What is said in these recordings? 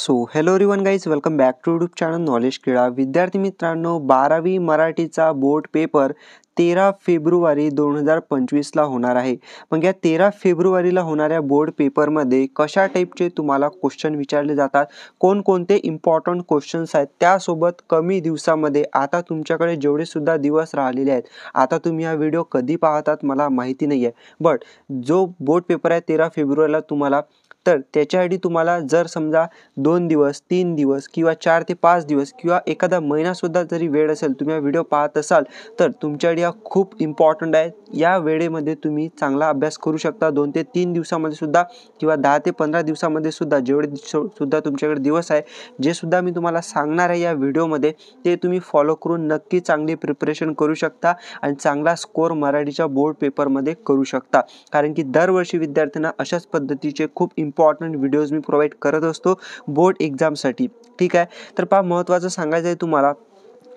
So hello everyone guys, welcome back to YouTube channel knowledge क्रीडा. विद्यार्थी मित्रांनो, 12वी मराठीचा बोर्ड पेपर 13 फेब्रुवारी 2025ला होणार आहे. मग या 13 फेब्रुवारीला होणाऱ्या बोर्ड पेपरमध्ये कशा टाईपचे तुम्हाला क्वेश्चन विचारले जातात, कोणकोणते इम्पॉर्टंट क्वेश्चन्स आहेत, त्यासोबत कमी दिवसामध्ये आता तुमच्याकडे जेवढे सुद्धा दिवस राहिलेले आहेत. आता तुम्ही हा व्हिडिओ कधी पाहतात मला माहिती नाही आहे, बट जो बोर्ड पेपर आहे 13 फेब्रुवारीला तुम्हाला, तर त्याच्यासाठी तुम्हाला जर समजा 2 दिवस 3 दिवस किंवा 4 ते 5 दिवस किंवा एखादा महिनासुद्धा जरी वेळ असेल, तुम्ही हा व्हिडिओ पाहत असाल तर तुमच्यासाठी हा खूप इम्पॉर्टंट आहे. या वेळेमध्ये तुम्ही चांगला अभ्यास करू शकता. 2 ते 3 दिवसामध्ये सुद्धा किंवा 10 ते 15 दिवसामध्ये सुद्धा जेवढे सुद्धा तुमच्याकडे दिवस आहे, जे सुद्धा मी तुम्हाला सांगणार आहे या व्हिडिओमध्ये, ते तुम्ही फॉलो करून नक्की चांगली प्रिपरेशन करू शकता आणि चांगला स्कोर मराठीच्या बोर्ड पेपरमध्ये करू शकता. कारण की दरवर्षी विद्यार्थ्यांना अशाच पद्धतीचे खूप इम्पॉर्टंट व्हिडिओज मी प्रोव्हाइड करत असतो बोर्ड एक्झामसाठी. ठीक आहे, तर पहा, महत्त्वाचं सांगायचं आहे तुम्हाला,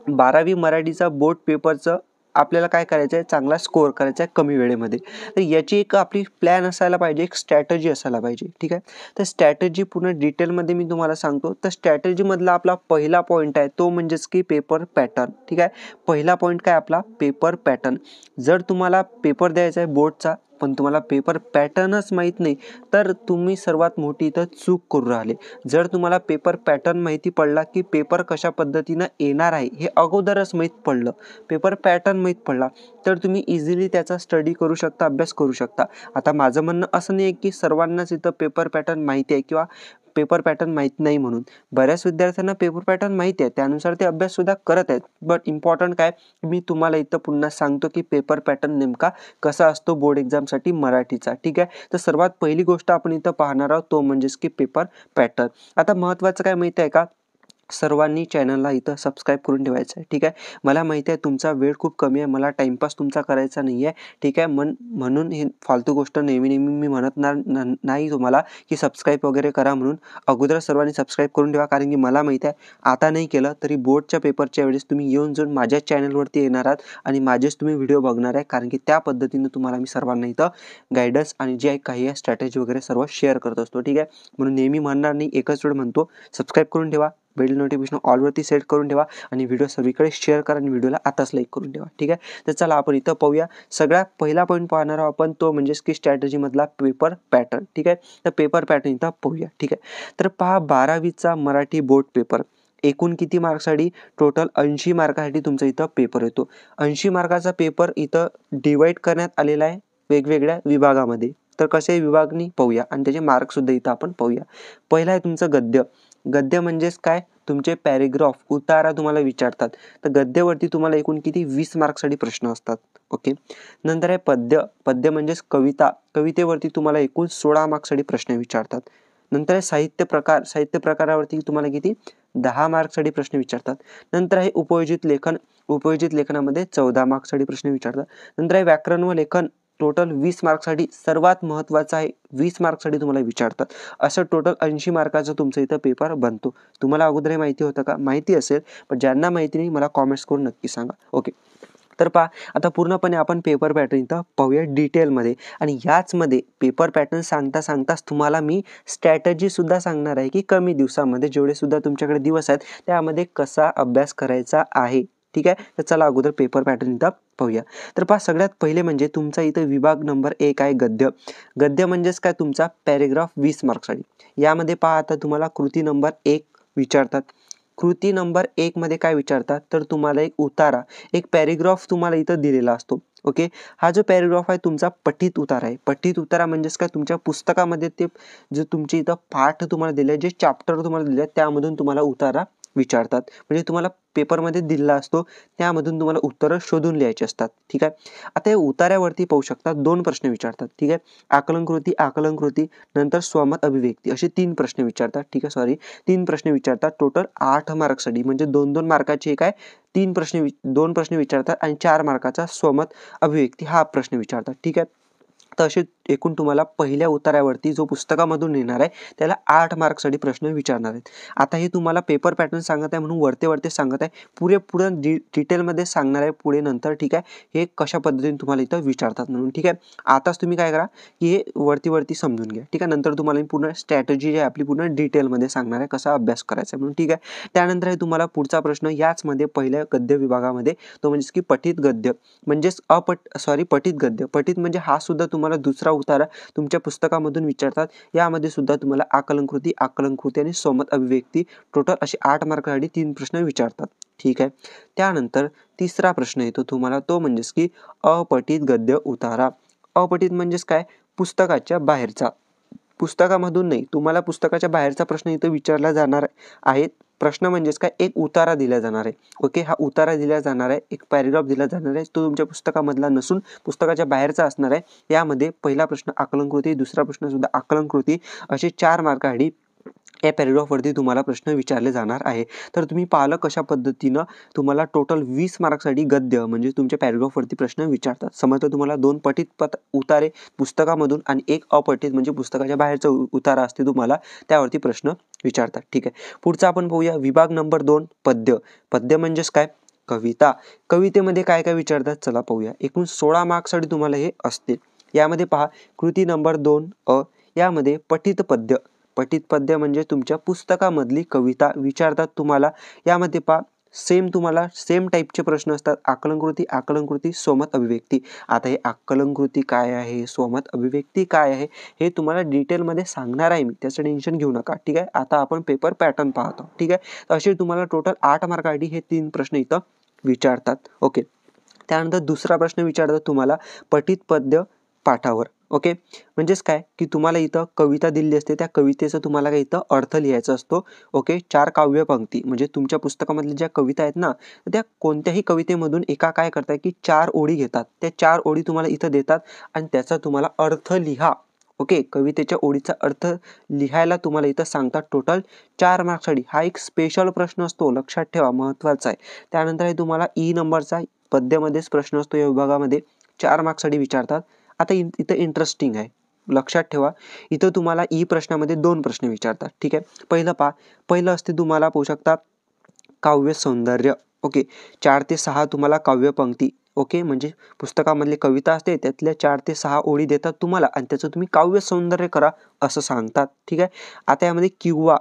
12वी मराठीचा बोर्ड पेपरचं आपल्याला काय करायचं आहे, चांगला स्कोअर करायचा आहे कमी वेळेमध्ये. तर याची एक आपली प्लॅन असायला पाहिजे, एक स्ट्रॅटजी असायला पाहिजे. ठीक आहे, तर स्ट्रॅटजी पूर्ण डिटेलमध्ये मी तुम्हाला सांगतो. तर स्ट्रॅटजीमधला आपला पहिला पॉईंट आहे तो म्हणजेच की पेपर पॅटर्न. ठीक आहे, पहिला पॉईंट काय आपला, पेपर पॅटर्न. जर तुम्हाला पेपर द्यायचा आहे बोर्डचा पण तुम्हाला पेपर पॅटर्नच माहीत नाही, तर तुम्ही सर्वात मोठी इथं चूक करू राहिले. जर तुम्हाला पेपर पॅटर्न माहिती पडला की पेपर कशा पद्धतीनं येणार आहे हे अगोदरच माहीत पडलं, पेपर पॅटर्न माहीत पडला, तर तुम्ही इझिली त्याचा स्टडी करू शकता, अभ्यास करू शकता. आता माझं म्हणणं असं नाही आहे की सर्वांनाच इथं पेपर पॅटर्न माहिती आहे किंवा पेपर पॅटर्न माहीत नाही म्हणून. बऱ्याच विद्यार्थ्यांना पेपर पॅटर्न माहिती आहे, त्यानुसार ते अभ्याससुद्धा करत आहेत. बट इम्पॉर्टंट काय, मी तुम्हाला इथं पुन्हा सांगतो की पेपर पॅटर्न नेमका कसा असतो बोर्ड एक्झामसाठी मराठीचा. ठीक आहे, तर सर्वात पहिली गोष्ट आपण इथं पाहणार आहोत तो म्हणजेच की पेपर पॅटर्न. आता महत्त्वाचं काय माहिती आहे का, सर्वांनी चॅनलला इथं सबस्क्राईब करून ठेवायचं आहे. ठीक आहे, मला माहिती आहे तुमचा वेळ खूप कमी आहे, मला टाईमपास तुमचा करायचा नाही आहे. ठीक आहे, म्हणून ही फालतू गोष्ट नेहमी मी म्हणत नाही तुम्हाला की सबस्क्राईब वगैरे करा म्हणून. अगोदर सर्वांनी सबस्क्राईब करून ठेवा, कारण की मला माहिती आहे आता नाही केलं तरी बोर्डच्या पेपरच्या वेळेस तुम्ही येऊन जाऊन माझ्या चॅनलवरती येणार आहात आणि माझेच तुम्ही व्हिडिओ बघणार आहे, कारण की त्या पद्धतीनं तुम्हाला मी सर्वांना इथं गायडन्स आणि जे काही आहे स्ट्रॅटेजी वगैरे सर्व शेअर करत असतो. ठीक आहे, म्हणून नेहमी म्हणणार नाही, एकच वेळ म्हणतो, सबस्क्राईब करून ठेवा, बेल नोटिफिकेशन ऑलवरती सेट करून ठेवा आणि व्हिडिओ सगळीकडे शेअर करा आणि व्हिडिओला आताच लाईक करून ठेवा. ठीक आहे, तर चला आपण इथं पाहूया. सगळ्यात पहिला पॉईंट पाहणार आहोत आपण तो म्हणजेच की स्ट्रॅटजीमधला पेपर पॅटर्न. ठीक आहे, तर पेपर पॅटर्न इथं पाहूया. ठीक आहे, तर पहा, 12वीचा मराठी बोर्ड पेपर एकूण किती मार्क्ससाठी, टोटल 80 मार्कासाठी तुमचा इथं पेपर येतो. 80 मार्काचा पेपर इथं डिवाईड करण्यात आलेला आहे वेगवेगळ्या विभागामध्ये. तर कसे विभागणी पाहूया आणि त्याचे मार्कसुद्धा इथं आपण पाहूया. पहिला आहे तुमचं गद्य. गद्य म्हणजेच काय, तुमचे पॅरेग्राफ उतारा तुम्हाला विचारतात. तर गद्यावरती तुम्हाला एकूण किती 20 मार्क्ससाठी प्रश्न असतात. ओके, नंतर आहे पद्य. पद्य म्हणजेच कविता. कवितेवरती तुम्हाला एकूण 16 मार्क्ससाठी प्रश्न विचारतात. नंतर आहे साहित्य प्रकार. साहित्य प्रकारावरती तुम्हाला किती 10 मार्क्ससाठी प्रश्न विचारतात. नंतर आहे उपयोजित लेखन. उपयोजित लेखनामध्ये 14 मार्क्ससाठी प्रश्न विचारतात. नंतर आहे व्याकरण व लेखन. टोटल 20 मार्क्ससाठी, सर्वात महत्त्वाचं आहे 20 मार्क्ससाठी तुम्हाला विचारतात. असं टोटल 80 मार्काचा तुमचा इथं पेपर बनतो. तुम्हाला अगोदर हे माहिती होतं का? माहिती असेल, पण ज्यांना माहिती नाही मला कॉमेंट्स करून नक्की सांगा. ओके, तर पहा, आता पूर्णपणे आपण पेपर पॅटर्न इथं पाहूया डिटेलमध्ये आणि याचमध्ये पेपर पॅटर्न सांगताच तुम्हाला मी स्ट्रॅटजीसुद्धा सांगणार आहे की कमी दिवसामध्ये जेवढे सुद्धा तुमच्याकडे दिवस आहेत त्यामध्ये कसा अभ्यास करायचा आहे. ठीक आहे, तर चला अगोदर पेपर पॅटर्न इथं पाहूया. तर पहा, सगळ्यात पहिले म्हणजे तुमचा इथं विभाग नंबर 1 आहे गद्य. गद्य म्हणजेच काय, तुमचा पॅरेग्राफ 20 मार्क्ससाठी. यामध्ये पहा, आता तुम्हाला कृती नंबर 1 विचारतात. कृती नंबर 1 मध्ये काय विचारतात, तर तुम्हाला एक उतारा, एक पॅरेग्राफ तुम्हाला इथं दिलेला असतो. ओके, हा जो पॅरेग्राफ आहे तुमचा पठित उतारा आहे. पठित उतारा म्हणजेच काय, तुमच्या पुस्तकामध्ये ते जे तुमचे इथं पाठ तुम्हाला दिले, जे चॅप्टर तुम्हाला दिले त्यामधून तुम्हाला उतारा विचारतात. म्हणजे तुम्हाला पेपरमध्ये दिलेला असतो, त्यामधून तुम्हाला उत्तरं शोधून लिहायची असतात. ठीक आहे, आता या उतार्यावरती पाहू शकता 2 प्रश्न विचारतात. ठीक आहे, आकलन कृती, नंतर स्वमत अभिव्यक्ती, असे 3 प्रश्न विचारतात. ठीक आहे, 3 प्रश्न विचारतात. टोटल 8 मार्क्ससाठी, म्हणजे 2-2 मार्काचे काय 2 प्रश्न विचारतात आणि 4 मार्काचा स्वमत अभिव्यक्ती हा प्रश्न विचारतात. ठीक आहे, तर असे एकूण तुम्हाला पहिल्या उतार्यावरती जो पुस्तकामधून येणार आहे त्याला 8 मार्कसाठी प्रश्न विचारणार आहेत. आता हे तुम्हाला पेपर पॅटर्न सांगत आहे म्हणून वरते सांगत आहे, पुढे डिटेलमध्ये सांगणार आहे पुढे नंतर, ठीक आहे, हे कशा पद्धतीने तुम्हाला इथं विचारतात म्हणून, ठीक आहे. आताच तुम्ही काय करा की हे वरती समजून घ्या, ठीक आहे. नंतर तुम्हाला पूर्ण स्ट्रॅटेजी जी आहे आपली पूर्ण डिटेलमध्ये सांगणार आहे कसा अभ्यास करायचा म्हणून, ठीक आहे. त्यानंतर आहे तुम्हाला पुढचा प्रश्न याचमध्ये पहिल्या गद्य विभागामध्ये, तो म्हणजेच की पठित गद्य म्हणजेच पठित गद्य. पठित म्हणजे हा सुद्धा तुम्हाला दुसरा उतारा तुमच्या पुस्तकामधून विचारतात. यामध्ये सुद्धा तुम्हाला आकलनकृती आणि स्वमत अभिव्यक्ती टोटल असे 8 मार्कासाठी 3 प्रश्न विचारतात, ठीक आहे. त्यानंतर तिसरा प्रश्न येतो तुम्हाला, तो म्हणजेच की अपठित गद्य उतारा. अपठित म्हणजेच काय, पुस्तकाच्या बाहेरचा, पुस्तकामधून नाही, तुम्हाला पुस्तकाच्या बाहेरचा प्रश्न इथं विचारला जाणार आहे. प्रश्न म्हणजेच काय, एक उतारा दिला जाणार आहे. ओके, हा उतारा दिला जाणार आहे, एक पॅरेग्राफ दिला जाणार आहे, तो तुमच्या पुस्तकामधला नसून पुस्तकाच्या बाहेरचा असणार आहे. यामध्ये पहिला प्रश्न आकलनकृती, दुसरा प्रश्न सुद्धा आकलनकृती, असे 4 मार्कासाठी या पॅरेग्राफवरती तुम्हाला प्रश्न विचारले जाणार आहे. तर तुम्ही पाहिलं कशा पद्धतीनं तुम्हाला टोटल 20 मार्क्ससाठी गद्य म्हणजे तुमच्या पॅरेग्राफवरती प्रश्न विचारतात. समजलं तुम्हाला. 2 पठित उतारे पुस्तकामधून आणि एक अपठित म्हणजे पुस्तकाच्या बाहेरचा उतारा असते तुम्हाला, त्यावरती प्रश्न विचारतात, ठीक आहे. पुढचा आपण पाहूया विभाग नंबर 2 पद्य. पद्य म्हणजेच काय, कविता. कवितेमध्ये काय काय विचारतात चला पाहूया. एकूण 16 मार्क्ससाठी तुम्हाला हे असते. यामध्ये पहा कृती नंबर 2 यामध्ये पठित पद्य. पठित पद्य म्हणजे तुमच्या पुस्तकामधली कविता विचारतात तुम्हाला. यामध्ये पहा तुम्हाला सेम टाईपचे प्रश्न असतात. आकलनकृती स्वमत अभिव्यक्ती. आता हे आकलनकृती काय आहे, स्वमत अभिव्यक्ती काय आहे, हे तुम्हाला डिटेलमध्ये सांगणार आहे मी, त्याचं टेन्शन घेऊ नका, ठीक आहे. आता आपण पेपर पॅटर्न पाहतो, ठीक आहे. तर असे तुम्हाला टोटल 8 मार्कासाठी हे 3 प्रश्न इथं विचारतात. ओके, त्यानंतर दुसरा प्रश्न विचारतात तुम्हाला पठित पद्य पाठावर. ओके, म्हणजेच काय की तुम्हाला इथं कविता दिलेली असते, त्या कवितेचा तुम्हाला काय इथं अर्थ लिहायचा असतो. ओके, 4 काव्यपंक्ती म्हणजे तुमच्या पुस्तकामधल्या ज्या कविता आहेत ना, त्या कोणत्याही कवितेमधून एका काय करताय की 4 ओळी घेतात, त्या 4 ओळी तुम्हाला इथं देतात आणि त्याचा तुम्हाला अर्थ लिहा. ओके, कवितेच्या ओळीचा अर्थ लिहायला तुम्हाला इथं सांगतात. टोटल 4 मार्क्ससाठी हा एक स्पेशल प्रश्न असतो, लक्षात ठेवा, महत्त्वाचा आहे. त्यानंतर हे तुम्हाला नंबरचा पद्यामध्येच प्रश्न असतो, या विभागामध्ये 4 मार्क्ससाठी विचारतात. आता इथं इंटरेस्टिंग आहे, लक्षात ठेवा. इथं तुम्हाला प्रश्नामध्ये 2 प्रश्न विचारतात, ठीक आहे. पहिलं असते तुम्हाला पाहू शकता काव्य सौंदर्य. ओके, 4 ते 6 तुम्हाला काव्यपंक्ती. ओके, म्हणजे पुस्तकामधली कविता असते त्यातल्या 4 ते 6 ओळी देतात तुम्हाला आणि त्याचं तुम्ही काव्य सौंदर्य करा असं सांगतात, ठीक आहे. आता यामध्ये किंवा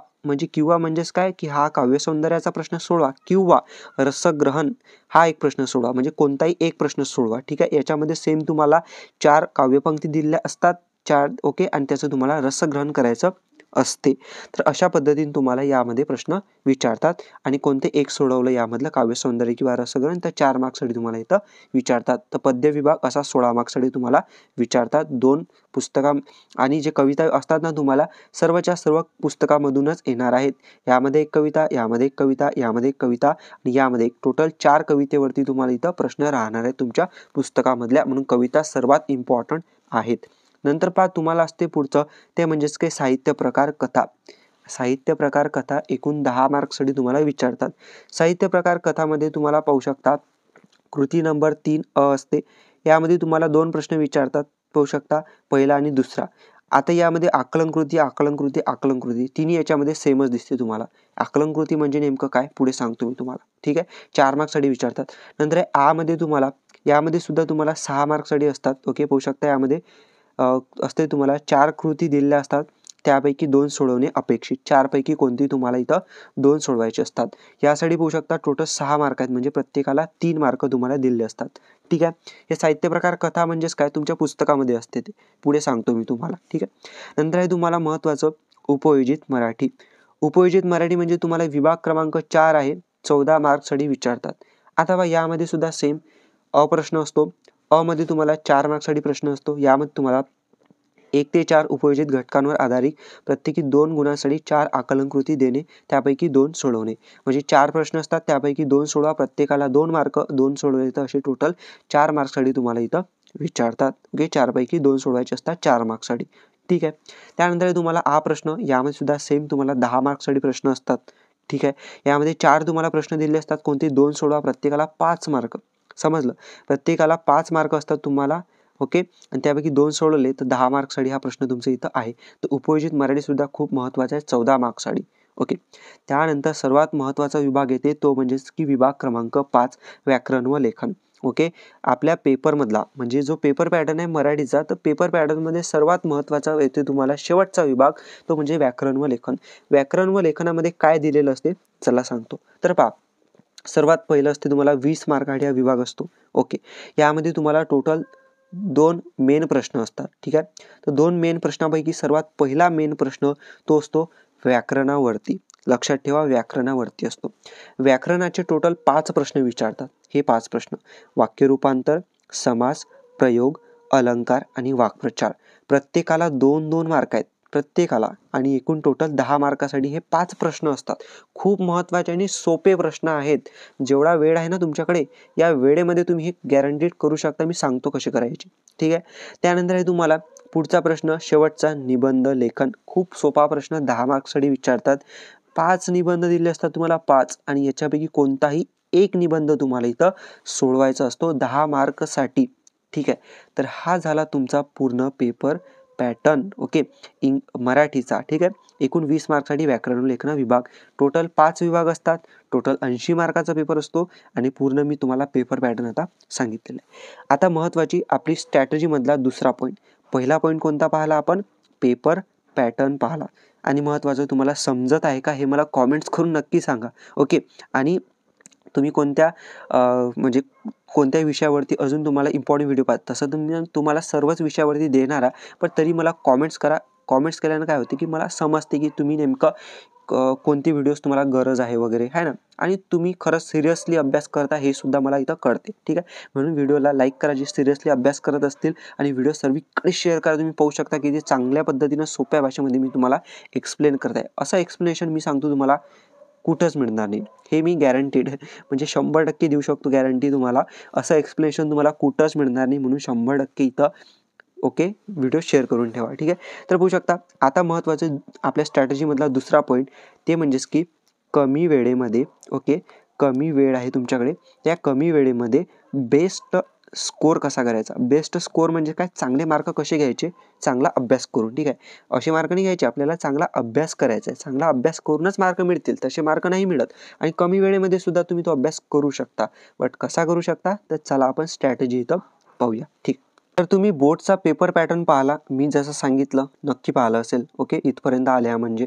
म्हणजेच काय की हा काव्य सौंदर्याचा प्रश्न सोडवा किंवा रसग्रहण हा एक प्रश्न सोडवा, म्हणजे कोणताही एक प्रश्न सोडवा, ठीक आहे. याच्यामध्ये सेम तुम्हाला 4 काव्यपंक्ती दिलेल्या असतात, 4. ओके, आणि त्याचं तुम्हाला रसग्रहण करायचं असते. तर अशा पद्धतीने तुम्हाला यामध्ये प्रश्न विचारतात आणि कोणते एक सोडवलं यामधलं काव्य सौंदर्य किंवा रसग्रहण तर 4 मार्क्ससाठी तुम्हाला इथं विचारतात. तर पद्य विभाग असा 16 मार्क्ससाठी तुम्हाला विचारतात. 2 पुस्तका आणि जे कविता असतात ना तुम्हाला सर्वच्या सर्व पुस्तकामधूनच येणार आहेत. यामध्ये एक कविता, यामध्ये एक कविता, यामध्ये एक कविता आणि यामध्ये एक टोटल 4 कवितेवरती तुम्हाला इथं प्रश्न राहणार आहेत तुमच्या पुस्तकामधल्या, म्हणून कविता सर्वात इम्पॉर्टंट आहेत. नंतर पहा तुम्हाला असते पुढचं, ते म्हणजेच काही साहित्य प्रकार कथा. साहित्य प्रकार कथा एकूण 10 मार्क्ससाठी तुम्हाला विचारतात. साहित्य प्रकार कथामध्ये तुम्हाला पाहू शकता कृती नंबर 3 असते. यामध्ये तुम्हाला 2 प्रश्न विचारतात, पाहू शकता पहिला आणि दुसरा. आता यामध्ये आकलनकृती तिन्ही याच्यामध्ये सेमच दिसते तुम्हाला. आकलनकृती म्हणजे नेमकं काय पुढे सांगतो मी तुम्हाला, ठीक आहे. 4 मार्क्ससाठी विचारतात. नंतर मध्ये तुम्हाला यामध्ये सुद्धा तुम्हाला 6 मार्क्ससाठी असतात. ओके, पाहू शकता यामध्ये असते तुम्हाला 4 कृती दिलेल्या असतात, त्यापैकी 2 सोडवणे अपेक्षित. 4 पैकी कोणती तुम्हाला इथं 2 सोडवायचे असतात. यासाठी पाहू शकता टोटल 6 मार्क आहेत, म्हणजे प्रत्येकाला 3 मार्क तुम्हाला दिलेले असतात, ठीक आहे. हे साहित्य प्रकार कथा म्हणजेच काय तुमच्या पुस्तकामध्ये असते, ते पुढे सांगतो मी तुम्हाला, ठीक आहे. नंतर आहे तुम्हाला महत्त्वाचं उपयोजित मराठी. उपयोजित मराठी म्हणजे तुम्हाला विभाग क्रमांक 4 आहे, 14 मार्क्ससाठी विचारतात. आता बघा यामध्ये सुद्धा सेम प्रश्न असतो. मध्ये तुम्हाला 4 मार्क्ससाठी प्रश्न असतो. यामध्ये तुम्हाला 1 ते 4 उपयोजित घटकांवर आधारित प्रत्येकी 2 गुणांसाठी 4 आकलनकृती देणे, त्यापैकी 2 सोडवणे. म्हणजे 4 प्रश्न असतात, त्यापैकी 2 सोडवा, प्रत्येकाला 2 मार्क, 2 सोडवले तर असे टोटल 4 मार्क्ससाठी तुम्हाला इथं विचारतात. ओके, 4 पैकी 2 सोडवायचे असतात 4 मार्क्ससाठी, ठीक आहे. त्यानंतर तुम्हाला प्रश्न, यामध्ये सुद्धा सेम तुम्हाला 10 मार्क्ससाठी प्रश्न असतात, ठीक आहे. यामध्ये 4 तुम्हाला प्रश्न दिले असतात, कोणते 2 सोडवा, प्रत्येकाला 5 मार्क. समजलं, प्रत्येकाला 5 मार्क असतात तुम्हाला ओके, आणि त्यापैकी 2 सोडवले तर 10 मार्क्ससाठी हा प्रश्न तुमचा इथं आहे. तर उपयोजित मराठीसुद्धा खूप महत्त्वाचा आहे 14 मार्क्ससाठी. ओके, त्यानंतर सर्वात महत्त्वाचा विभाग येते तो म्हणजेच की विभाग क्रमांक 5 व्याकरण व लेखन. ओके, आपल्या पेपरमधला म्हणजे जो पेपर पॅटर्न आहे मराठीचा, तर पेपर पॅटर्नमध्ये सर्वात महत्त्वाचा येते तुम्हाला शेवटचा विभाग, तो म्हणजे व्याकरण व लेखन. व्याकरण व लेखनामध्ये काय दिलेलं असते चला सांगतो. तर पहा, सर्वात पहिलं असते तुम्हाला 20 मार्कासाठी हा विभाग असतो. ओके, यामध्ये तुम्हाला टोटल 2 मेन प्रश्न असतात. ठीक आहे, तर 2 मेन प्रश्नापैकी सर्वात पहिला मेन प्रश्न तो असतो व्याकरणावरती. लक्षात ठेवा, व्याकरणावरती असतो. व्याकरणाचे टोटल 5 प्रश्न विचारतात. हे 5 प्रश्न वाक्यरूपांतर, समास, प्रयोग, अलंकार आणि वाक्प्रचार. प्रत्येकाला 2-2 मार्क आहेत प्रत्येकाला, आणि एकूण टोटल 10 मार्कासाठी हे 5 प्रश्न असतात. खूप महत्त्वाचे आणि सोपे प्रश्न आहेत. जेवढा वेळ आहे ना तुमच्याकडे, या वेळेमध्ये तुम्ही हे गॅरंटीड करू शकता. मी सांगतो कसे करायचे. ठीक आहे, त्यानंतर आहे तुम्हाला पुढचा प्रश्न शेवटचा निबंध लेखन. खूप सोपा प्रश्न 10 मार्क्ससाठी विचारतात. 5 निबंध दिले असतात तुम्हाला 5, आणि याच्यापैकी कोणताही एक निबंध तुम्हाला इथं सोडवायचा असतो 10 मार्कसाठी. ठीक आहे, तर हा झाला तुमचा पूर्ण पेपर पॅटर्न. ओके, मराठीचा. ठीक आहे, एकूण 20 मार्कसाठी व्याकरण लेखन विभाग. टोटल 5 विभाग असतात. टोटल 80 मार्काचा पेपर असतो, आणि पूर्ण मी तुम्हाला पेपर पॅटर्न आता सांगितलेलं आहे. आता महत्त्वाची आपली स्ट्रॅटेजीमधला दुसरा पॉईंट. पहिला पॉईंट कोणता पाहिला आपण? पेपर पॅटर्न पाहिला. आणि महत्त्वाचं तुम्हाला समजत आहे का हे मला कॉमेंट्स करून नक्की सांगा. ओके, आणि तुम्ही कोणत्या म्हणजे कोणत्या विषयावरती अजून तुम्हाला इम्पॉर्टंट व्हिडिओ पाहिजे, तसं तुम्हाला सर्वच विषयावरती देणार आहे, पण तरी मला कॉमेंट्स करा. कॉमेंट्स केल्यानं काय होते की मला समजते की तुम्ही नेमकं कोणती व्हिडिओज तुम्हाला गरज आहे वगैरे, आहे ना, आणि तुम्ही खरंच सिरियसली अभ्यास करता हे सुद्धा मला इथं कळते. ठीक आहे, म्हणून व्हिडिओला लाईक करा जे सिरियसली अभ्यास करत असतील, आणि व्हिडिओ सर्वीकडे शेअर करा. तुम्ही पाहू शकता की ते चांगल्या पद्धतीनं सोप्या भाषेमध्ये मी तुम्हाला एक्सप्लेन करत आहे. असं एक्सप्लेनेशन मी सांगतो तुम्हाला कुठंच मिळणार नाही. हे मी गॅरंटीड म्हणजे 100% देऊ शकतो गॅरंटी तुम्हाला. असं एक्सप्लेनेशन तुम्हाला कुठंच मिळणार नाही, म्हणून 100% इथं ओके व्हिडिओ शेअर करून ठेवा. ठीक आहे, तर बघू शकता आता महत्त्वाचं आपल्या स्ट्रॅटेजीमधला दुसरा पॉईंट ते म्हणजेच की कमी वेळेमध्ये, ओके, कमी वेळ आहे तुमच्याकडे, त्या कमी वेळेमध्ये बेस्ट स्कोर कसा करायचा. बेस्ट स्कोर म्हणजे काय, चांगले मार्क कसे घ्यायचे, चांगला अभ्यास करून. ठीक आहे, असे मार्क नाही घ्यायचे, आपल्याला चांगला अभ्यास करायचा आहे. चांगला अभ्यास करूनच मार्क मिळतील, तसे मार्क नाही मिळत. आणि कमी वेळेमध्ये सुद्धा तुम्ही तो अभ्यास करू शकता. बट कसा करू शकता, तर चला आपण स्ट्रॅटेजी इथं पाहूया. ठीक, तर तुम्ही बोर्डचा पेपर पॅटर्न पाहिला, मी जसं सांगितलं नक्की पाहिलं असेल. ओके, इथपर्यंत आल्या म्हणजे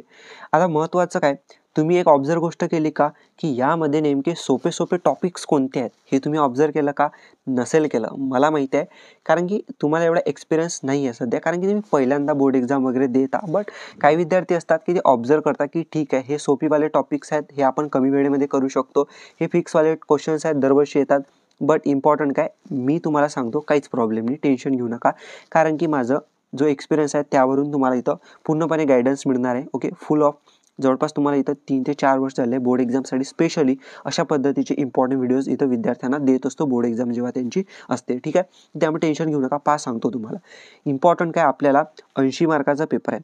आता महत्त्वाचं काय, तुम्ही एक ऑब्झर्व गोष्ट केली का की यामध्ये नेमके सोपे सोपे टॉपिक्स कोणते आहेत हे तुम्ही ऑब्झर्व केलं का? नसेल केलं, मला माहिती आहे, कारण की तुम्हाला एवढा एक्सपिरियन्स नाही आहे सध्या, कारण की तुम्ही पहिल्यांदा बोर्ड एक्झाम वगैरे देता. बट काही विद्यार्थी असतात की ते ऑब्झर्व करतात की ठीक आहे, हे सोपीवाले टॉपिक्स आहेत, हे आपण कमी वेळेमध्ये करू शकतो, हे फिक्सवाले क्वेश्चन्स आहेत, दरवर्षी येतात. बट इम्पॉर्टंट काय, मी तुम्हाला सांगतो काहीच प्रॉब्लेम नाही, टेन्शन घेऊ नका, कारण की माझं जो एक्सपिरियन्स आहे त्यावरून तुम्हाला इथं पूर्णपणे गायडन्स मिळणार आहे. ओके, फुल ऑफ जवळपास तुम्हाला इथं 3 ते 4 वर्ष झाले बोर्ड एक्झामसाठी स्पेशली अशा पद्धतीचे इम्पॉर्टंट व्हिडिओज इथं विद्यार्थ्यांना देत असतो बोर्ड एक्झाम जेव्हा त्यांची असते. ठीक आहे, त्यामुळे टेन्शन घेऊ नका. पास सांगतो तुम्हाला. इम्पॉर्टंट काय, आपल्याला 80 मार्काचा पेपर आहे,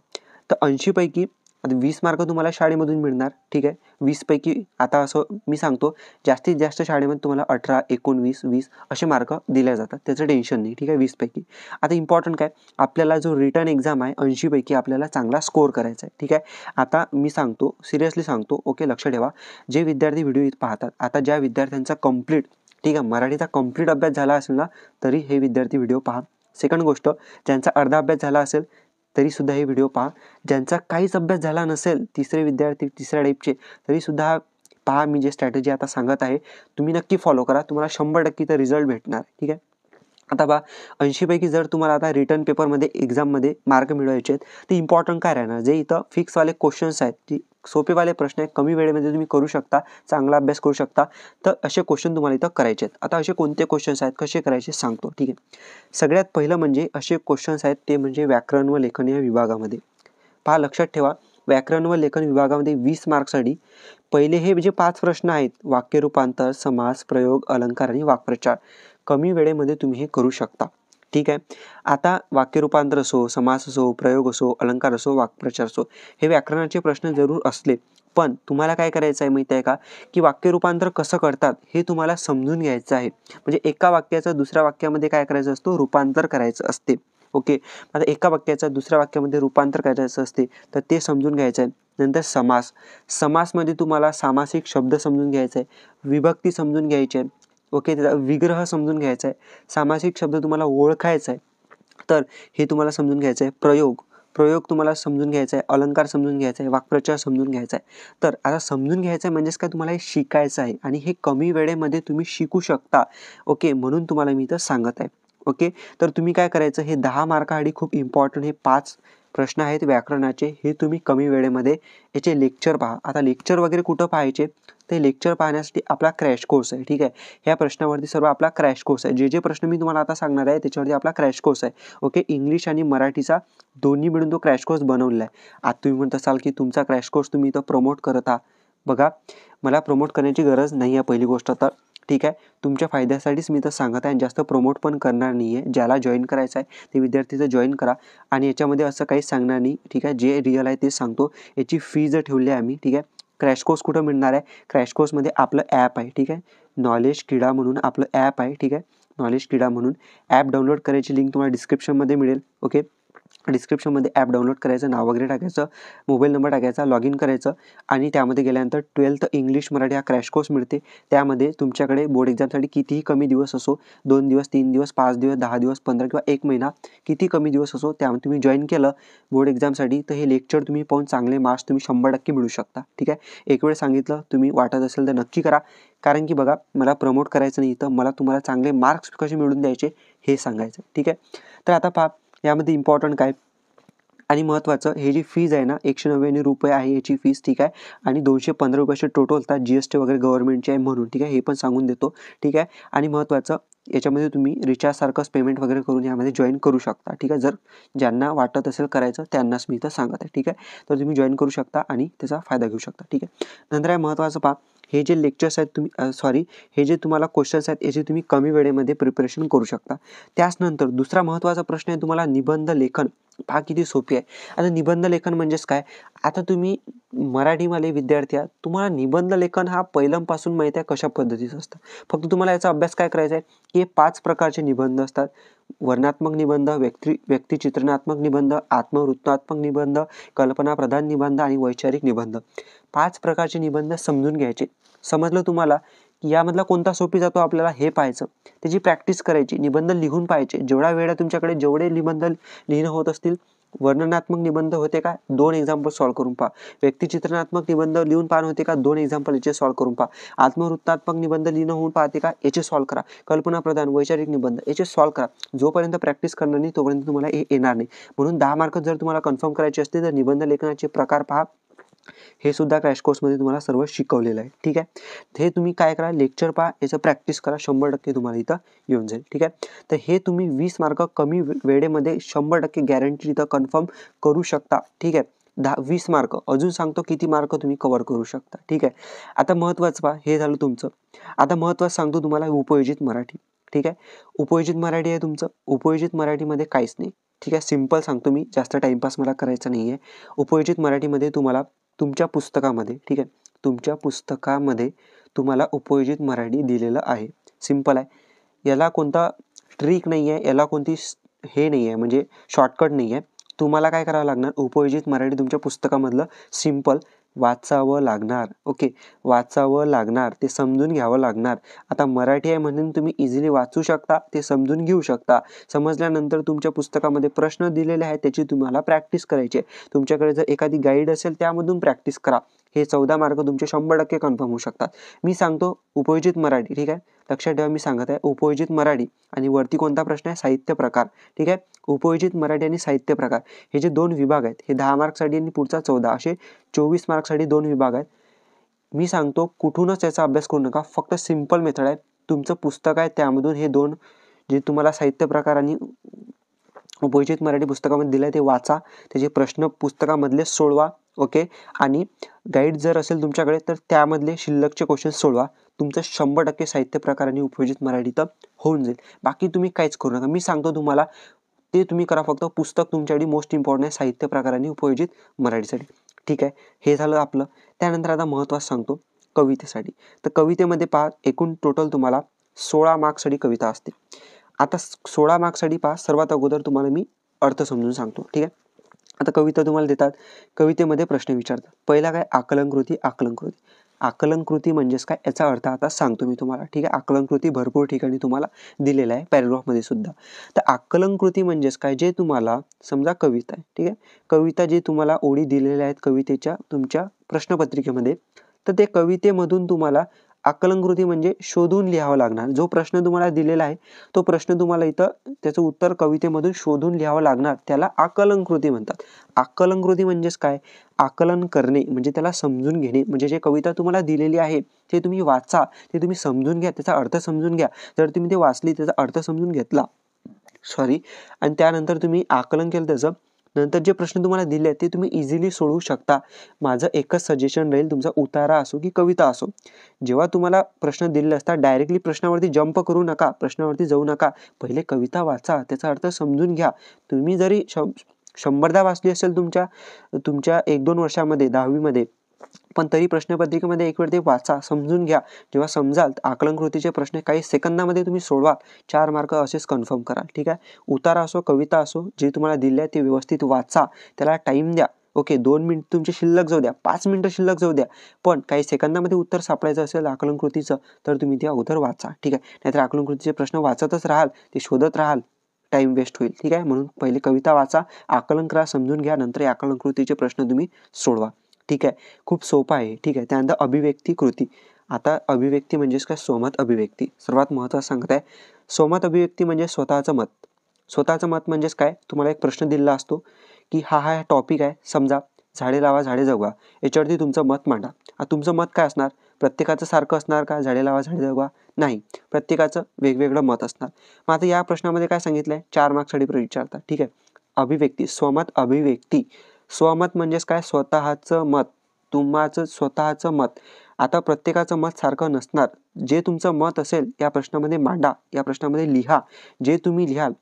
तर 80 पैकी आता 20 मार्क तुम्हाला शाळेमधून मिळणार. ठीक आहे, 20 पैकी आता असं मी सांगतो जास्तीत जास्त शाळेमध्ये तुम्हाला 18, 19, 20 असे मार्क दिले जातात, त्याचं टेन्शन नाही. ठीक आहे, 20 पैकी. आता इम्पॉर्टंट काय, आपल्याला जो रिटर्न एक्झाम आहे 80 पैकी आपल्याला चांगला स्कोर करायचा आहे. ठीक आहे, आता मी सांगतो, सिरियसली सांगतो. ओके, लक्ष ठेवा, जे विद्यार्थी व्हिडिओ इथं पाहतात, आता ज्या विद्यार्थ्यांचा कंप्लीट, ठीक आहे, मराठीचा कंप्लीट अभ्यास झाला असेल ना, तरी हे विद्यार्थी व्हिडिओ पहा. सेकंड गोष्ट, ज्यांचा अर्धा अभ्यास झाला असेल तरीसुद्धा हे व्हिडिओ पहा. ज्यांचा काहीच अभ्यास झाला नसेल, तिसरे विद्यार्थी तिसऱ्या टाईपचे, तरीसुद्धा पहा. मी जे स्ट्रॅटेजी आता सांगत आहे तुम्ही नक्की फॉलो करा, तुम्हाला 100% तर रिझल्ट भेटणार. ठीक आहे, आता पहा, 80 पैकी जर तुम्हाला आता रिटर्न पेपरमध्ये एक्झाममध्ये मार्क मिळवायचे आहेत, तर इम्पॉर्टंट काय राहणार, जे इथं फिक्सवाले क्वेश्चन्स आहेत, की सोपेवाले प्रश्न आहेत, कमी वेळेमध्ये तुम्ही करू शकता, चांगला अभ्यास करू शकता, तर असे क्वेश्चन तुम्हाला इथं करायचे आहेत. आता असे कोणते क्वेश्चन्स आहेत, कसे करायचे सांगतो. ठीक आहे, सगळ्यात पहिलं म्हणजे असे क्वेश्चन्स आहेत ते म्हणजे व्याकरण व लेखन या विभागामध्ये. पहा, लक्षात ठेवा, व्याकरण व लेखन विभागामध्ये 20 मार्क्ससाठी पहिले हे जे 5 प्रश्न आहेत, वाक्यरूपांतर, समास, प्रयोग, अलंकार आणि वाक्प्रचार, कमी वेळेमध्ये तुम्ही हे करू शकता. ठीक आहे, आता वाक्यरूपांतर असो, समास असो, प्रयोग असो, अलंकार असो, वाक्प्रचार असो, हे व्याकरणाचे प्रश्न जरूर असले पण तुम्हाला काय करायचं आहे माहिती आहे का, की वाक्य रूपांतर कसं करतात हे तुम्हाला समजून घ्यायचं आहे. म्हणजे एका वाक्याचं दुसऱ्या वाक्यामध्ये काय करायचं असतं, रूपांतर करायचं असते. ओके, आता एका वाक्याचं दुसऱ्या वाक्यामध्ये रूपांतर करायचं असते तर ते समजून घ्यायचं आहे. नंतर समास, समासमध्ये तुम्हाला सामासिक शब्द समजून घ्यायचा आहे, विभक्ती समजून घ्यायची आहे. ओके, त्याचा विग्रह समजून घ्यायचा आहे, सामासिक शब्द तुम्हाला ओळखायचा आहे, तर हे तुम्हाला समजून घ्यायचं आहे. प्रयोग, प्रयोग तुम्हाला समजून घ्यायचा आहे, अलंकार समजून घ्यायचा आहे, वाक्प्रचार समजून घ्यायचा आहे. तर आता समजून घ्यायचं आहे म्हणजेच काय, तुम्हाला हे शिकायचं आहे आणि हे कमी वेळेमध्ये तुम्ही शिकू शकता. ओके, म्हणून तुम्हाला मी इथं सांगत आहे. ओके, तर तुम्ही काय करायचं, हे 10 मार्कासाठी खूप इम्पॉर्टंट हे 5 प्रश्न आहेत व्याकरणाचे, हे तुम्ही कमी वेळेमध्ये याचे लेक्चर पहा. आता लेक्चर वगैरे कुठं पाहायचे, ते लेक्चर पाहण्यासाठी आपला क्रॅश कोर्स आहे. ठीक आहे, ह्या प्रश्नावरती सर्व आपला क्रॅश कोर्स आहे. जे जे प्रश्न मी तुम्हाला आता सांगणार आहे त्याच्यावरती आपला क्रॅश कोर्स आहे. ओके, इंग्लिश आणि मराठीचा दोन्ही मिळून तो क्रॅश कोर्स बनवलेला आहे. आता तुम्ही म्हणत असाल की तुमचा क्रॅश कोर्स तुम्ही इथं प्रमोट करत आहात. बघा, मला प्रमोट करण्याची गरज नाही आहे पहिली गोष्ट तर. ठीक आहे, तुमच्या फायद्यासाठीच मी तर सांगत आहे, जास्त प्रमोट पण करणार नाही आहे. ज्याला जॉईन करायचं आहे ते विद्यार्थीचं जॉईन करा आणि याच्यामध्ये असं काहीच सांगणार नाही. ठीक आहे, जे रिअल आहे तेच सांगतो. याची फी जर ठेवली आहे आम्ही, ठीक आहे. क्रॅश कोर्स कुठं मिळणार आहे, क्रॅश कोर्समध्ये आपलं ॲप आहे. ठीक आहे, नॉलेज किडा म्हणून आपलं ॲप आहे. ठीक आहे, नॉलेज किडा म्हणून ॲप डाउनलोड करायची लिंक तुम्हाला डिस्क्रिप्शनमध्ये मिळेल. ओके, डिस्क्रिप्शनमध्ये ॲप डाउनलोड करायचं, नाव वगैरे टाकायचं, मोबाईल नंबर टाकायचा, लॉग इन करायचं आणि त्यामध्ये गेल्यानंतर 12th इंग्लिश मराठी हा क्रॅश कोर्स मिळते. त्यामध्ये तुमच्याकडे बोर्ड एक्झामसाठी कितीही कमी दिवस असो, 2 दिवस, 3 दिवस, 5 दिवस, 10 दिवस, 15 किंवा 1 महिना, किती कमी दिवस असो, त्यामध्ये तुम्ही जॉईन केलं बोर्ड एक्झामसाठी तर हे लेक्चर तुम्ही पाहून चांगले मार्क्स तुम्ही 100% मिळू शकता. ठीक आहे, एक वेळ सांगितलं, तुम्ही वाटत असेल तर नक्की करा. कारण की बघा, मला प्रमोट करायचं नाही, तर मला तुम्हाला चांगले मार्क्स कसे मिळवून द्यायचे हे सांगायचं. ठीक आहे, तर आता पहा यामध्ये इम्पॉर्टंट काय आणि महत्त्वाचं, हे जी फीज आहे ना 199 रुपये आहे याची फीस. ठीक आहे, आणि 215 रुपयाचे टोटल होतात, GST वगैरे गव्हर्नमेंटचे आहे म्हणून. ठीक आहे, हे पण सांगून देतो. ठीक आहे, आणि महत्त्वाचं, याच्यामध्ये तुम्ही रिचार्जसारखंच पेमेंट वगैरे करून यामध्ये जॉईन करू शकता. ठीक आहे, जर ज्यांना वाटत असेल करायचं त्यांनाच मी इथं सांगत आहे. ठीक आहे, तर तुम्ही जॉईन करू शकता आणि त्याचा फायदा घेऊ शकता. ठीक आहे, नंतर आहे महत्त्वाचं पहा, हे जे लेक्चर्स आहेत तुम्ही हे जे तुम्हाला क्वेश्चन्स आहेत याचे तुम्ही कमी वेळेमध्ये प्रिपरेशन करू शकता. त्याचनंतर दुसरा महत्त्वाचा प्रश्न आहे तुम्हाला निबंध लेखन. पहा किती सोपी आहे. आता निबंध लेखन म्हणजेच काय, आता तुम्ही मराठीवाले विद्यार्थी आहात, तुम्हाला निबंध लेखन हा पहिल्यापासून माहीत आहे कशा पद्धतीचं असतं. फक्त तुम्हाला याचा अभ्यास काय करायचा आहे, की हे 5 प्रकारचे निबंध असतात. वर्णनात्मक निबंध, व्यक्तिचित्रणात्मक निबंध, आत्मवृत्तात्मक निबंध, कल्पनाप्रधान निबंध आणि वैचारिक निबंध. 5 प्रकारचे निबंध समजून घ्यायचे. समजलं तुम्हाला, की यामधला कोणता सोपी जातो आपल्याला हे पाहायचं, त्याची प्रॅक्टिस करायची, निबंध लिहून पाहायचे. जेवढा वेळ आहे तुमच्याकडे, जेवढे निबंध लिहिणं होत असतील. वर्णनात्मक निबंध होते का, 2 एक्झाम्पल सॉल्व्ह करून पहा. व्यक्तिचित्रणात्मक निबंध लिहून पाहणं होते का, 2 एक्झाम्पल याचे सॉल्व्ह करून पहा. आत्मवृत्तात्मक निबंध लिहिणं होऊन पाहते का, याचे सॉल्व्ह करा. कल्पनाप्रधान, वैचारिक निबंध याचे सॉल्व्ह करा. जोपर्यंत प्रॅक्टिस करणार नाही तोपर्यंत तुम्हाला हे येणार नाही. म्हणून 10 मार्क जर तुम्हाला कन्फर्म करायचे असतील तर निबंध लेखनाचे प्रकार पहा. हे सुद्धा क्रॅश कोर्समध्ये तुम्हाला सर्व शिकवलेलं आहे. ठीक आहे, हे तुम्ही काय करा, लेक्चर पहा, याचं प्रॅक्टिस करा, 100% तुम्हाला इथं येऊन जाईल. ठीक आहे, तर हे तुम्ही 20 मार्क कमी वेळेमध्ये 100% गॅरंटी इथं कन्फर्म करू शकता. ठीक आहे, 20 मार्क, अजून सांगतो किती मार्क तुम्ही कव्हर करू शकता. ठीक आहे, आता महत्त्वाचं पहा, हे झालं तुमचं. आता महत्त्वाचं सांगतो तुम्हाला उपयोजित मराठी. ठीक आहे, उपयोजित मराठी आहे तुमचं. उपयोजित मराठीमध्ये काहीच नाही. ठीक आहे, सिम्पल सांगतो मी, जास्त टाइमपास मला करायचा नाही आहे. उपयोजित मराठीमध्ये तुम्हाला तुमच्या पुस्तकामध्ये, ठीक आहे, तुमच्या पुस्तकामध्ये तुम्हाला उपयोजित मराठी दिलेलं आहे. सिम्पल आहे, याला कोणता ट्रिक नाही आहे, याला कोणती हे नाही आहे, म्हणजे शॉर्टकट नाही आहे. तुम्हाला काय करावं लागणार, उपयोजित मराठी तुमच्या पुस्तकामधलं सिम्पल वाचावं लागणार. ओके, वाचावं लागणार, ते समजून घ्यावं लागणार. आता मराठी आहे म्हणून तुम्ही इझिली वाचू शकता, ते समजून घेऊ शकता. समजल्यानंतर तुमच्या पुस्तकामध्ये प्रश्न दिलेले आहेत त्याची तुम्हाला प्रॅक्टिस करायची आहे. तुमच्याकडे जर एखादी गाईड असेल त्यामधून प्रॅक्टिस करा. हे 14 मार्क तुमचे 100% कन्फर्म होऊ शकतात. मी सांगतो उपयोजित मराठी. ठीक आहे, लक्षात ठेवा, मी सांगत आहे उपयोजित मराठी आणि वरती कोणता प्रश्न आहे, साहित्य प्रकार. ठीक आहे, उपयोजित मराठी आणि साहित्य प्रकार हे जे 2 विभाग आहेत, हे 10 मार्कसाठी आणि पुढचा 14, असे 24 मार्कसाठी 2 विभाग आहेत. मी सांगतो कुठूनच याचा अभ्यास करू नका, फक्त सिम्पल मेथड आहे. तुमचं पुस्तक आहे त्यामधून हे 2 जे तुम्हाला साहित्य प्रकार आणि उपयोजित मराठी पुस्तकामध्ये दिलं आहे ते वाचा, त्याचे प्रश्न पुस्तकामधले सोडवा. ओके, आणि गाईड जर असेल तुमच्याकडे तर त्यामधले शिल्लकचे क्वेश्चन सोडवा. तुमचं 100% साहित्य प्रकार आणि उपयोजित मराठी तर होऊन जाईल. बाकी तुम्ही काहीच करू नका, मी सांगतो तुम्हाला ते तुम्ही करा. फक्त पुस्तक तुमच्यासाठी मोस्ट इम्पॉर्टंट आहे साहित्य प्रकार आणि उपयोजित मराठीसाठी. ठीक आहे, हे झालं आपलं. त्यानंतर आता महत्त्वाचं सांगतो कवितेसाठी. तर कवितेमध्ये पहा एकूण टोटल तुम्हाला 16 मार्क्ससाठी कविता असते. आता 16 मार्क्ससाठी पहा सर्वात अगोदर तुम्हाला मी अर्थ समजून सांगतो. ठीक आहे, आता कविता तुम्हाला देतात, कवितेमध्ये प्रश्न विचारतात. पहिला काय आकलन कृती. आकलन कृती म्हणजेच काय याचा अर्थ आता सांगतो मी तुम्हाला. ठीक आहे, आकलन कृती भरपूर ठिकाणी तुम्हाला दिलेला आहे पॅरेग्राफमध्ये सुद्धा. तर आकलन कृती म्हणजेच काय, जे तुम्हाला समजा कविता आहे, ठीक आहे, कविता जे तुम्हाला ओळी दिलेल्या आहेत कवितेच्या तुमच्या प्रश्नपत्रिकेमध्ये, तर ते कवितेमधून तुम्हाला आकलन कृती म्हणजे शोधून लिहावं लागणार. जो प्रश्न तुम्हाला दिलेला आहे तो प्रश्न तुम्हाला इथं त्याचं उत्तर कवितेमधून शोधून लिहावं लागणार, त्याला आकलन कृती म्हणतात. आकलन कृती म्हणजेच काय, आकलन करणे म्हणजे त्याला समजून घेणे. म्हणजे जे कविता तुम्हाला दिलेली आहे ते तुम्ही वाचा, ते तुम्ही समजून घ्या, त्याचा अर्थ समजून घ्या. जर तुम्ही ते वाचली, त्याचा अर्थ समजून घेतला आणि त्यानंतर तुम्ही आकलन केलं त्याचं, नंतर जे प्रश्न तुम्हाला दिले आहेत ते तुम्ही इझिली सोडवू शकता. माझं एकच सजेशन राहील, तुमचा उतारा असो की कविता असो, जेव्हा तुम्हाला प्रश्न दिलेले असतात डायरेक्टली प्रश्नावरती जंप करू नका, प्रश्नावरती जाऊ नका. पहिले कविता वाचा, त्याचा अर्थ समजून घ्या. तुम्ही जरी 100दा वाचली असेल तुमच्या 1-2 वर्षामध्ये 10वीमध्ये, पण तरी प्रश्नपत्रिकेमध्ये एक वेळ ते वाचा, समजून घ्या. जेव्हा समजाल आकलन कृतीचे प्रश्न काही सेकंदामध्ये तुम्ही सोडवा, 4 मार्क असेच कन्फर्म करा. ठीक आहे, उतारा असो कविता असो, जे तुम्हाला दिले आहे ते व्यवस्थित वाचा, त्याला टाईम द्या. ओके, 2 मिनिट तुमचे शिल्लक जाऊ द्या, 5 मिनिटं शिल्लक जाऊ द्या, पण काही सेकंदामध्ये उत्तर सापडायचं असेल आकलन कृतीचं तर तुम्ही ते अगोदर वाचा. ठीक आहे, नाहीतर आकलन कृतीचे प्रश्न वाचतच राहाल, ते शोधत राहाल, टाईम वेस्ट होईल. ठीक आहे, म्हणून पहिले कविता वाचा, आकलन करा, समजून घ्या, नंतर आकलन कृतीचे प्रश्न तुम्ही सोडवा. ठीक आहे, खूप सोपं आहे. ठीक आहे, त्यानंतर अभिव्यक्ती कृती. आता अभिव्यक्ती म्हणजेच काय, स्वमत अभिव्यक्ती. सर्वात महत्त्वाचं सांगत आहे, स्वमत अभिव्यक्ती म्हणजे स्वतःचं मत. स्वतःचं मत म्हणजेच काय, तुम्हाला एक प्रश्न दिलेला असतो की हा टॉपिक आहे, समजा झाडे लावा झाडे जगवा, याच्यावरती तुमचं मत मांडा. आता तुमचं मत काय असणार, प्रत्येकाचं सारखं असणार का, झाडे लावा झाडे जगवा? नाही, प्रत्येकाचं वेगवेगळं मत असणार. मग आता या प्रश्नामध्ये काय सांगितलं आहे, 4 मार्क्ससाठी विचारतात. ठीक आहे, अभिव्यक्ती, स्वमत अभिव्यक्ती. स्वमत म्हणजेच काय, स्वतःचं मत, तुमचं स्वतःचं मत. आता प्रत्येकाचं मत सारखं नसणार, जे तुमचं मत असेल या प्रश्नामध्ये मांडा, या प्रश्नामध्ये लिहा. जे तुम्ही लिहाल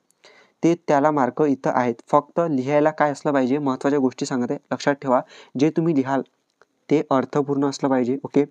ते त्याला मार्क इथं आहेत. फक्त लिहायला काय असलं पाहिजे, महत्त्वाच्या गोष्टी सांगत आहे, लक्षात ठेवा. जे तुम्ही लिहाल ते अर्थपूर्ण असलं पाहिजे. ओके,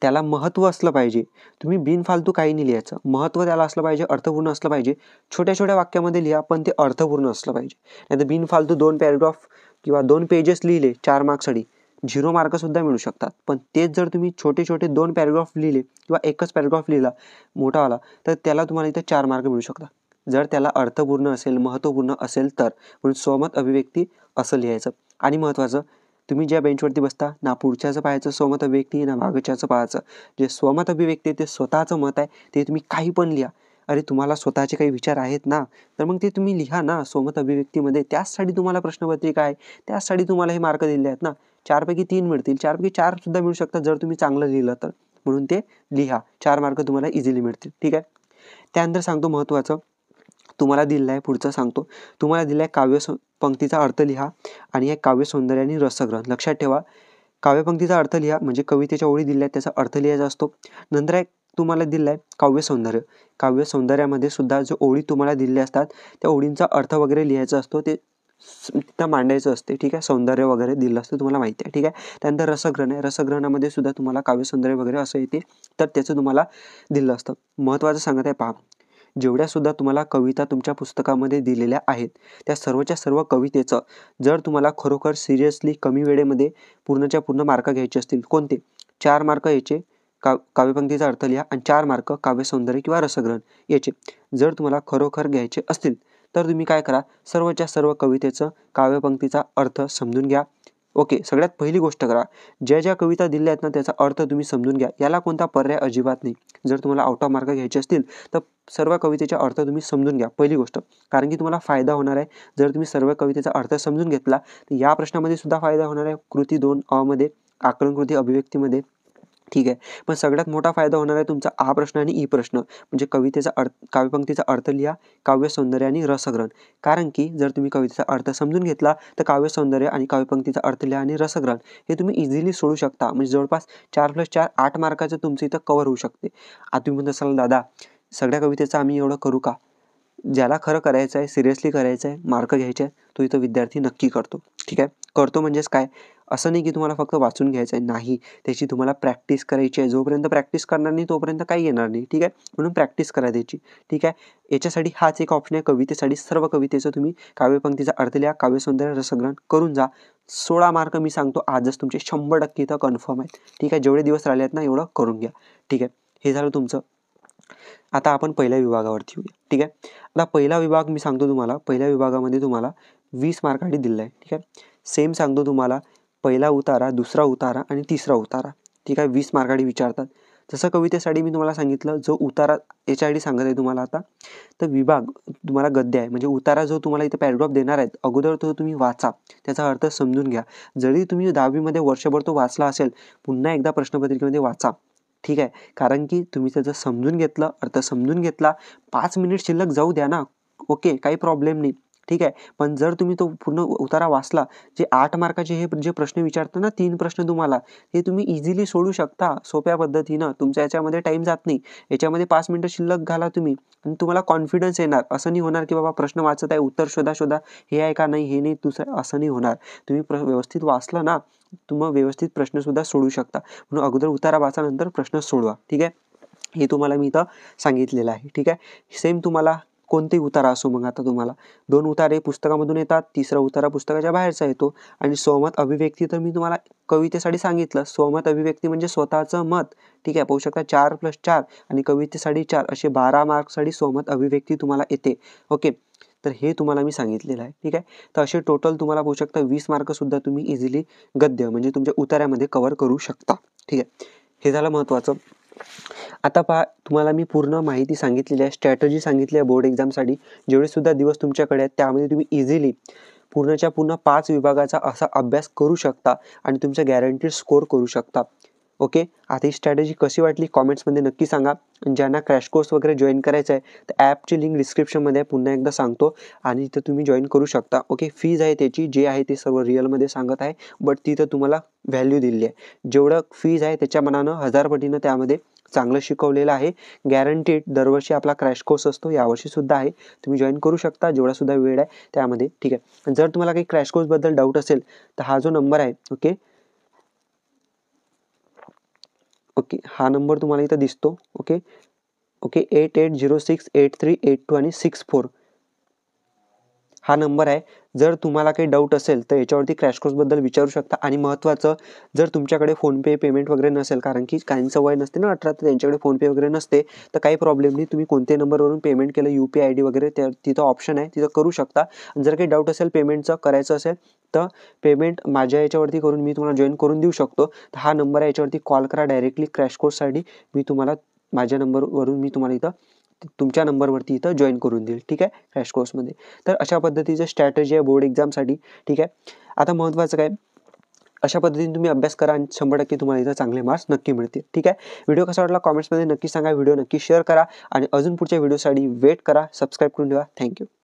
त्याला महत्त्व असलं पाहिजे. तुम्ही बिनफालतू काही नाही लिहायचं, महत्त्व त्याला असलं पाहिजे, अर्थपूर्ण असलं पाहिजे. छोट्या छोट्या वाक्यामध्ये लिहा, पण ते अर्थपूर्ण असलं पाहिजे. नाहीतर बिनफालतू 2 पॅरेग्राफ किंवा 2 पेजेस लिहिले 4 मार्क्ससाठी 0 मार्कसुद्धा मिळू शकतात. पण तेच जर तुम्ही छोटे छोटे 2 पॅरेग्राफ लिहिले किंवा एकच पॅरेग्राफ लिहिला मोठावाला, तर त्याला तुम्हाला इथे 4 मार्क मिळू शकतात, जर त्याला अर्थपूर्ण असेल, महत्त्वपूर्ण असेल तर. म्हणून स्वमत अभिव्यक्ती असं लिहायचं. आणि महत्त्वाचं, तुम्ही ज्या बेंचवरती बसता ना पुढच्याचं पाहायचं स्वमत अभिव्यक्ती, ना मागच्याचं पाहायचं. जे स्वमत अभिव्यक्ती ते स्वतःचं मत आहे, ते तुम्ही काही पण लिहा. अरे तुम्हाला स्वतःचे काही विचार आहेत ना, तर मग ते तुम्ही लिहा ना स्वमत अभिव्यक्तीमध्ये. त्याचसाठी तुम्हाला प्रश्नपत्रिका आहे, त्याचसाठी तुम्हाला हे मार्क दिले आहेत ना. 4 पैकी 3 मिळतील, 4 पैकी 4 सुद्धा मिळू शकतात जर तुम्ही चांगलं लिहिलं तर. म्हणून ते लिहा, 4 मार्क तुम्हाला इझिली मिळतील. ठीक आहे, त्यानंतर सांगतो महत्त्वाचं, तुम्हाला दिलेलं आहे पुढचं सांगतो. तुम्हाला दिलं आहे पंक्तीचा अर्थ लिहा आणि हे काव्य सौंदर्य आणि रसग्रहण. लक्षात ठेवा, काव्यपंक्तीचा अर्थ लिहा म्हणजे कवितेच्या ओळी दिल्या आहेत त्याचा अर्थ लिहायचा असतो. नंतर एक तुम्हाला दिलं आहे काव्य सौंदर्य. काव्य सौंदर्यामध्ये सुद्धा जो ओळी तुम्हाला दिलेल्या असतात त्या ओळींचा अर्थ वगैरे लिहायचा असतो, ते तिथं मांडायचं असते. ठीक आहे, सौंदर्य वगैरे दिलं असतं तुम्हाला माहिती आहे. ठीक आहे, त्यानंतर रसग्रहण आहे. रसग्रहणामध्ये सुद्धा तुम्हाला काव्य सौंदर्य वगैरे असं येते, तर त्याचं तुम्हाला दिलं असतं. महत्त्वाचं सांगत आहे पहा, जेवढ्या सुद्धा तुम्हाला कविता तुमच्या पुस्तकामध्ये दिलेल्या आहेत त्या सर्वच्या सर्व कवितेचं जर तुम्हाला खरोखर सिरियसली कमी वेळेमध्ये पूर्णच्या पूर्ण मार्क घ्यायचे असतील, कोणते 4 मार्क याचे काव्यपंक्तीचा अर्थ लिहा आणि 4 मार्क काव्य सौंदर्य किंवा रसग्रहण याचे जर तुम्हाला खरोखर घ्यायचे असतील तर तुम्ही काय करा, सर्वच्या सर्व कवितेचं काव्यपंक्तीचा अर्थ समजून घ्या. ओके, सगळ्यात पहिली गोष्ट करा, ज्या ज्या कविता दिल्या आहेत ना त्याचा अर्थ तुम्ही समजून घ्या. याला कोणता पर्याय अजिबात नाही. जर तुम्हाला आउट ऑफ मार्क घ्यायचे असतील तर सर्व कवितेचा अर्थ तुम्ही समजून घ्या पहिली गोष्ट, कारण की तुम्हाला फायदा होणार आहे. जर तुम्ही सर्व कवितेचा अर्थ समजून घेतला तर या प्रश्नामध्ये सुद्धा फायदा होणार आहे, कृती 2 मध्ये, आकलन कृती अभिव्यक्तीमध्ये. ठीक आहे, पण सगळ्यात मोठा फायदा होणार आहे तुमचा आ प्रश्न आणि ई प्रश्न, म्हणजे कवितेचा अर्थ, काव्यपंक्तीचा अर्थ लिहा, काव्य सौंदर्य आणि रसग्रहण. कारण की जर तुम्ही कवितेचा अर्थ समजून घेतला तर काव्य सौंदर्य आणि काव्यपंक्तीचा अर्थ लिहा आणि रसग्रहण हे तुम्ही इझिली सोडू शकता. म्हणजे जवळपास 4+4 8 मार्काचं तुमचं इथं कव्हर होऊ शकते. आता तुम्ही म्हणत असाल दादा सगळ्या कवितेचं आम्ही एवढं करू का? ज्याला खरं करायचं आहे, सिरियसली करायचं आहे, मार्क घ्यायचे आहे, तो इथं विद्यार्थी नक्की करतो. ठीक आहे, करतो म्हणजेच काय, असं नाही की तुम्हाला फक्त वाचून घ्यायचं आहे, नाही, त्याची तुम्हाला प्रॅक्टिस करायची आहे. जोपर्यंत प्रॅक्टिस करणार नाही तोपर्यंत काही येणार नाही, ठीक आहे. म्हणून प्रॅक्टिस करा त्याची, ठीक आहे. याच्यासाठी हाच एक ऑप्शन आहे, कवितेसाठी सर्व कवितेचं तुम्ही काव्यपंक्तीचा अर्थ लिहा, काव्यसौंदर्य रसग्रहण करून जा. 16 मार्क मी सांगतो आजच तुमचे 100% इथं कन्फर्म आहेत, ठीक आहे. जेवढे दिवस राहिले आहेत ना एवढं करून घ्या, ठीक आहे. हे झालं तुमचं. आता आपण पहिल्या विभागावरती येऊया, ठीक आहे. आता पहिला विभाग मी सांगतो तुम्हाला, पहिल्या विभागामध्ये तुम्हाला 20 मार्कांनी दिलेला आहे, ठीक आहे. सेम सांगतो तुम्हाला, पहिला उतारा, दुसरा उतारा आणि तिसरा उतारा, ठीक आहे. 20 मार्कांनी विचारतात. जसं कवितेसाठी मी तुम्हाला सांगितलं, जो उतारा याच्यासाठी सांगत आहे तुम्हाला आता, तर विभाग तुम्हाला गद्य आहे, म्हणजे उतारा जो तुम्हाला इथे पॅराग्राफ देणार आहेत अगोदर तो तुम्ही वाचा, त्याचा अर्थ समजून घ्या. जरी तुम्ही 10वीमध्ये वर्षभर तो वाचला असेल, पुन्हा एकदा प्रश्नपत्रिकेमध्ये वाचा, ठीक आहे. कारण की तुम्ही त्याचं समजून घेतलं, अर्थ समजून घेतला, 5 मिनिट शिल्लक जाऊ द्या ना, ओके, काही प्रॉब्लेम नाही, ठीक आहे. पण जर तुम्ही तो पूर्ण उतारा वाचला, जे 8 मार्काचे हे जे प्रश्न विचारतात ना, 3 प्रश्न तुम्हाला, ते तुम्ही इझिली सोडू शकता सोप्या पद्धतीनं. तुमच्या याच्यामध्ये टाईम जात नाही. याच्यामध्ये 5 मिनिटं शिल्लक घाला तुम्ही आणि तुम्हाला कॉन्फिडन्स येणार. असं नाही होणार की बाबा प्रश्न वाचत आहे, उत्तर शोधा, हे आहे का नाही, हे नाही, दुसरं, असं नाही होणार. तुम्ही व्यवस्थित वाचलं ना, तुम्ही व्यवस्थित प्रश्नसुद्धा सोडू शकता. म्हणून अगोदर उतारा वाचा, नंतर प्रश्न सोडवा, ठीक आहे. हे तुम्हाला मी इथं सांगितलेलं आहे, ठीक आहे. सेम तुम्हाला कोणतेही उतारा असो, मग आता तुम्हाला 2 उतारे पुस्तकामधून येतात, तिसरा उतारा पुस्तकाच्या बाहेरचा येतो. आणि स्वमत अभिव्यक्ती तर मी तुम्हाला कवितेसाठी सांगितलं. स्वमत अभिव्यक्ती म्हणजे स्वतःचं मत, ठीक आहे. पाहू शकता 4+4 आणि कवितेसाठी 4 असे 12 मार्क्ससाठी स्वमत अभिव्यक्ती तुम्हाला येते, ओके. तर हे तुम्हाला मी सांगितलेलं आहे, ठीक आहे. तर असे टोटल तुम्हाला पाहू शकता 20 मार्कसुद्धा तुम्ही इझिली गद्य म्हणजे तुमच्या उतार्यामध्ये कव्हर करू शकता, ठीक आहे. हे झालं महत्त्वाचं. आता पहा, तुम्हाला मी पूर्ण माहिती सांगितलेली आहे, स्ट्रॅटजी सांगितली आहे बोर्ड एक्झामसाठी. जेवढेसुद्धा दिवस तुमच्याकडे आहेत त्यामध्ये तुम्ही इझिली पूर्णच्या पूर्ण 5 विभागाचा असा अभ्यास करू शकता आणि तुमच्या गॅरंटीड स्कोर करू शकता, ओके. आता ही स्ट्रॅटेजी कशी वाटली कॉमेंट्समध्ये नक्की सांगा. ज्यांना क्रॅश कोर्स वगैरे जॉईन करायचं आहे तर ॲपची लिंक डिस्क्रिप्शनमध्ये आहे, पुन्हा एकदा सांगतो, आणि तिथं तुम्ही जॉईन करू शकता, ओके. फीज आहे त्याची, जे आहे ते सर्व रिअलमध्ये सांगत आहे, बट तिथं तुम्हाला व्हॅल्यू दिली आहे. जेवढं फीज आहे त्याच्या मनानं 1000 पटीनं त्यामध्ये चांगलं शिकवलेलं आहे. गॅरंटीड दरवर्षी आपला क्रॅश कोर्स असतो, यावर्षीसुद्धा आहे. तुम्ही जॉईन करू शकता जेवढासुद्धा वेळ आहे त्यामध्ये, ठीक आहे. जर तुम्हाला काही क्रॅश कोर्सबद्दल डाऊट असेल तर हा जो नंबर आहे, ओके, हा नंबर तुम्हाला इथं दिसतो, ओके 88068382 आणि 64 हा नंबर आहे. जर तुम्हाला काही डाऊट असेल तर याच्यावरती क्रॅश कोर्सबद्दल विचारू शकता. आणि महत्त्वाचं, जर तुमच्याकडे फोनपे पेमेंट वगैरे नसेल, कारण की काहींचं वय नसते ना 18, तर त्यांच्याकडे फोनपे वगैरे नसते, तर काही प्रॉब्लेम नाही. तुम्ही कोणत्याही नंबरवरून पेमेंट केलं, UPI ID वगैरे त्या तिथं ऑप्शन आहे, तिथं करू शकता. जर काही डाऊट असेल पेमेंटचं करायचं असेल तर पेमेंट माझ्या याच्यावरती करून मी तुम्हाला जॉईन करून देऊ शकतो. तर हा नंबर आहे, याच्यावरती कॉल करा डायरेक्टली. क्रॅश कोर्ससाठी मी तुम्हाला माझ्या नंबरवरून मी तुम्हाला इथं तुमच्या नंबरवरती इथं जॉईन करून देईल, ठीक आहे, क्रॅश कोर्समध्ये. तर अशा पद्धतीचं स्ट्रॅटेजी आहे बोर्ड एक्झामसाठी, ठीक आहे. आता महत्त्वाचं काय, अशा पद्धतीने तुम्ही अभ्यास करा आणि 100% तुम्हाला इथं चांगले मार्क्स नक्की मिळतील, ठीक आहे. व्हिडिओ कसा वाटला कॉमेंट्समध्ये नक्की सांगा, व्हिडिओ नक्की शेअर करा आणि अजून पुढच्या व्हिडिओसाठी वेट करा, सबस्क्राईब करून ठेवा. थँक्यू.